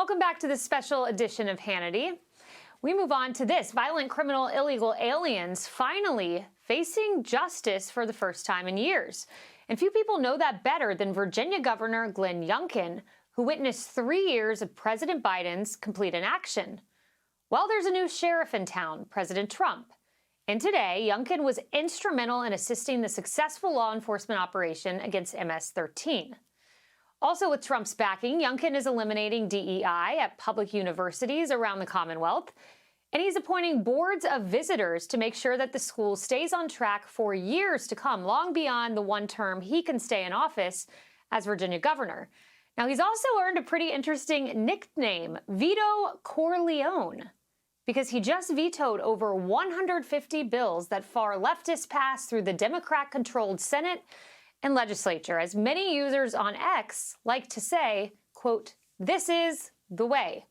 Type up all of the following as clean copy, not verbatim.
Welcome back to this special edition of Hannity. We move on to this. Violent criminal illegal aliens finally facing justice for the first time in years. And few people know that better than Virginia Governor Glenn Youngkin, who witnessed 3 years of President Biden's complete inaction. Well, there's a new sheriff in town, President Trump. And today, Youngkin was instrumental in assisting the successful law enforcement operation against MS-13. Also with Trump's backing, Youngkin is eliminating DEI at public universities around the Commonwealth, and he's appointing boards of visitors to make sure that the school stays on track for years to come, long beyond the one term he can stay in office as Virginia governor. Now, he's also earned a pretty interesting nickname, Veto Corleone, because he just vetoed over 150 bills that far leftists passed through the Democrat-controlled Senate and legislature. As many users on X like to say, quote, "This is the way."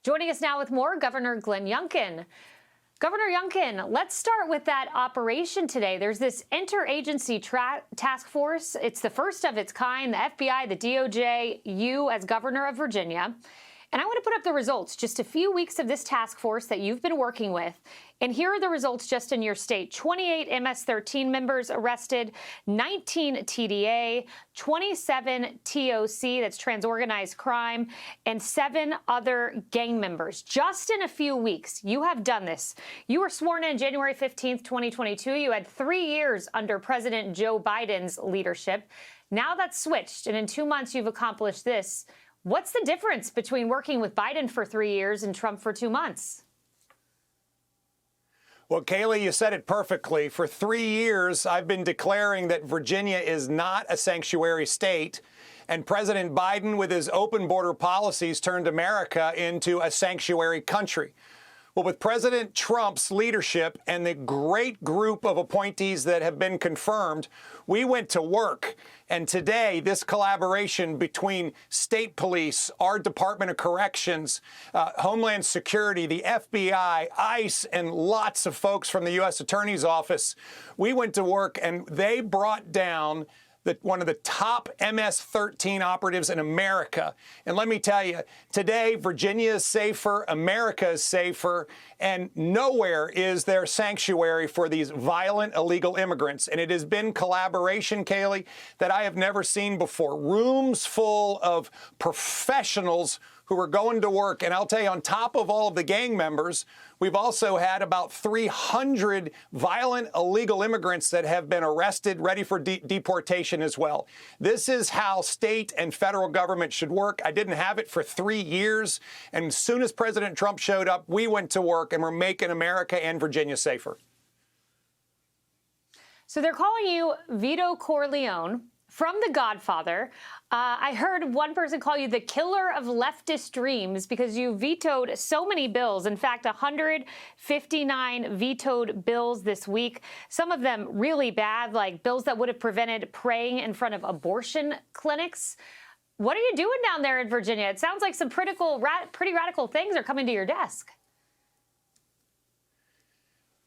Joining us now with more, Governor Glenn Youngkin. Governor Youngkin, let's start with that operation today. There's this interagency task force. It's the first of its kind, the FBI, the DOJ, you as governor of Virginia. And I want to put up the results, just a few weeks of this task force that you've been working with. And here are the results just in your state. 28 MS-13 members arrested, 19 TDA, 27 TOC, that's transorganized crime, and 7 other gang members. Just in a few weeks, you have done this. You were sworn in January 15th, 2022. You had 3 years under President Joe Biden's leadership. Now that's switched, and in 2 months you've accomplished this. What's the difference between working with Biden for 3 years and Trump for 2 months? Well, Kayleigh, you said it perfectly. For 3 years, I've been declaring that Virginia is not a sanctuary state, and President Biden, with his open border policies, turned America into a sanctuary country. Well, with President Trump's leadership and the great group of appointees that have been confirmed, we went to work. And today, this collaboration between state police, our Department of Corrections, Homeland Security, the FBI, ICE, and lots of folks from the U.S. Attorney's Office, we went to work and they brought down one of the top MS-13 operatives in America. And let me tell you, today, Virginia is safer, America is safer, and nowhere is there sanctuary for these violent illegal immigrants. And it has been collaboration, Kayleigh, that I have never seen before. Rooms full of professionals who are going to work. And I'll tell you, on top of all of the gang members, we've also had about 300 violent illegal immigrants that have been arrested, ready for deportation as well. This is how state and federal government should work. I didn't have it for 3 years. And as soon as President Trump showed up, we went to work and we're making America and Virginia safer. So they're calling you Veto Corleone from The Godfather. I heard one person call you the killer of leftist dreams because you vetoed so many bills. In fact, 159 vetoed bills this week, some of them really bad, like bills that would have prevented praying in front of abortion clinics. What are you doing down there in Virginia? It sounds like some pretty radical things are coming to your desk.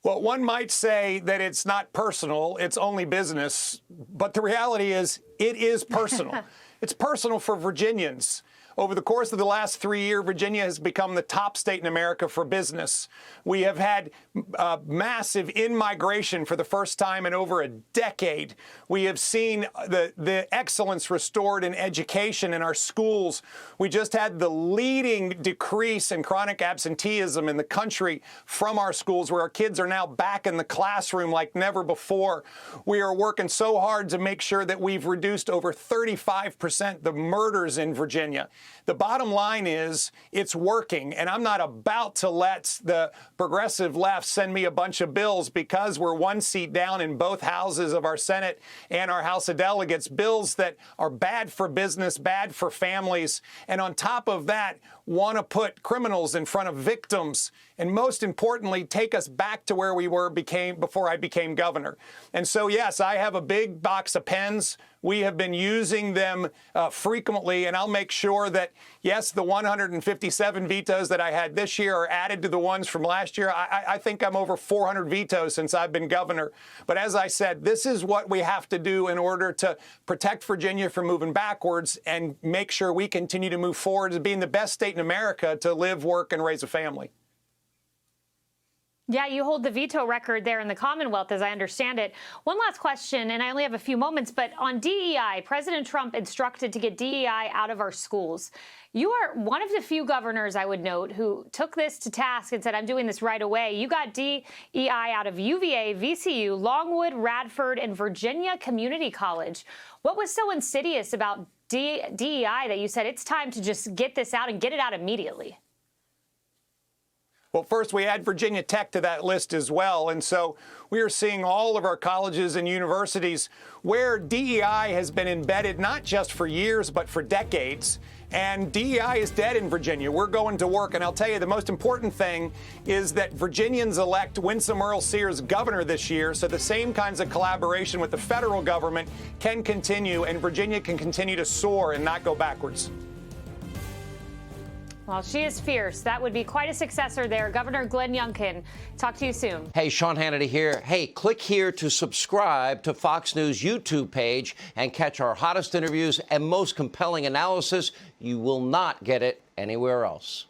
Well, one might say that it's not personal, it's only business. But the reality is, it is personal. It's personal for Virginians. Over the course of the last 3 years, Virginia has become the top state in America for business. We have had massive in-migration for the first time in over a decade. We have seen the excellence restored in education in our schools. We just had the leading decrease in chronic absenteeism in the country from our schools, where our kids are now back in the classroom like never before. We are working so hard to make sure that we've reduced over 35% the murders in Virginia. The bottom line is it's working, and I'm not about to let the progressive left send me a bunch of bills because we're one seat down in both houses of our Senate and our House of Delegates, bills that are bad for business, bad for families, and on top of that, want to put criminals in front of victims, and most importantly, take us back to where we were before I became governor. And so, yes, I have a big box of pens We have been using them frequently, and I'll make sure that, yes, the 157 vetoes that I had this year are added to the ones from last year. I think I'm over 400 vetoes since I've been governor. But as I said, this is what we have to do in order to protect Virginia from moving backwards and make sure we continue to move forward as being the best state in America to live, work, and raise a family. Yeah, you hold the veto record there in the Commonwealth, as I understand it. One last question, and I only have a few moments, but on DEI, President Trump instructed to get DEI out of our schools. You are one of the few governors, I would note, who took this to task and said, I'm doing this right away. You got DEI out of UVA, VCU, Longwood, Radford, and Virginia Community College. What was so insidious about DEI that you said it's time to just get this out and get it out immediately? Well, first, we add Virginia Tech to that list as well. And so we are seeing all of our colleges and universities where DEI has been embedded not just for years, but for decades. And DEI is dead in Virginia. We're going to work. And I'll tell you, the most important thing is that Virginians elect Winsome Earl Sears governor this year. So the same kinds of collaboration with the federal government can continue, and Virginia can continue to soar and not go backwards. Well, she is fierce. That would be quite a successor there. Governor Glenn Youngkin. Talk to you soon. Hey, Sean Hannity here. Hey, click here to subscribe to Fox News YouTube page and catch our hottest interviews and most compelling analysis. You will not get it anywhere else.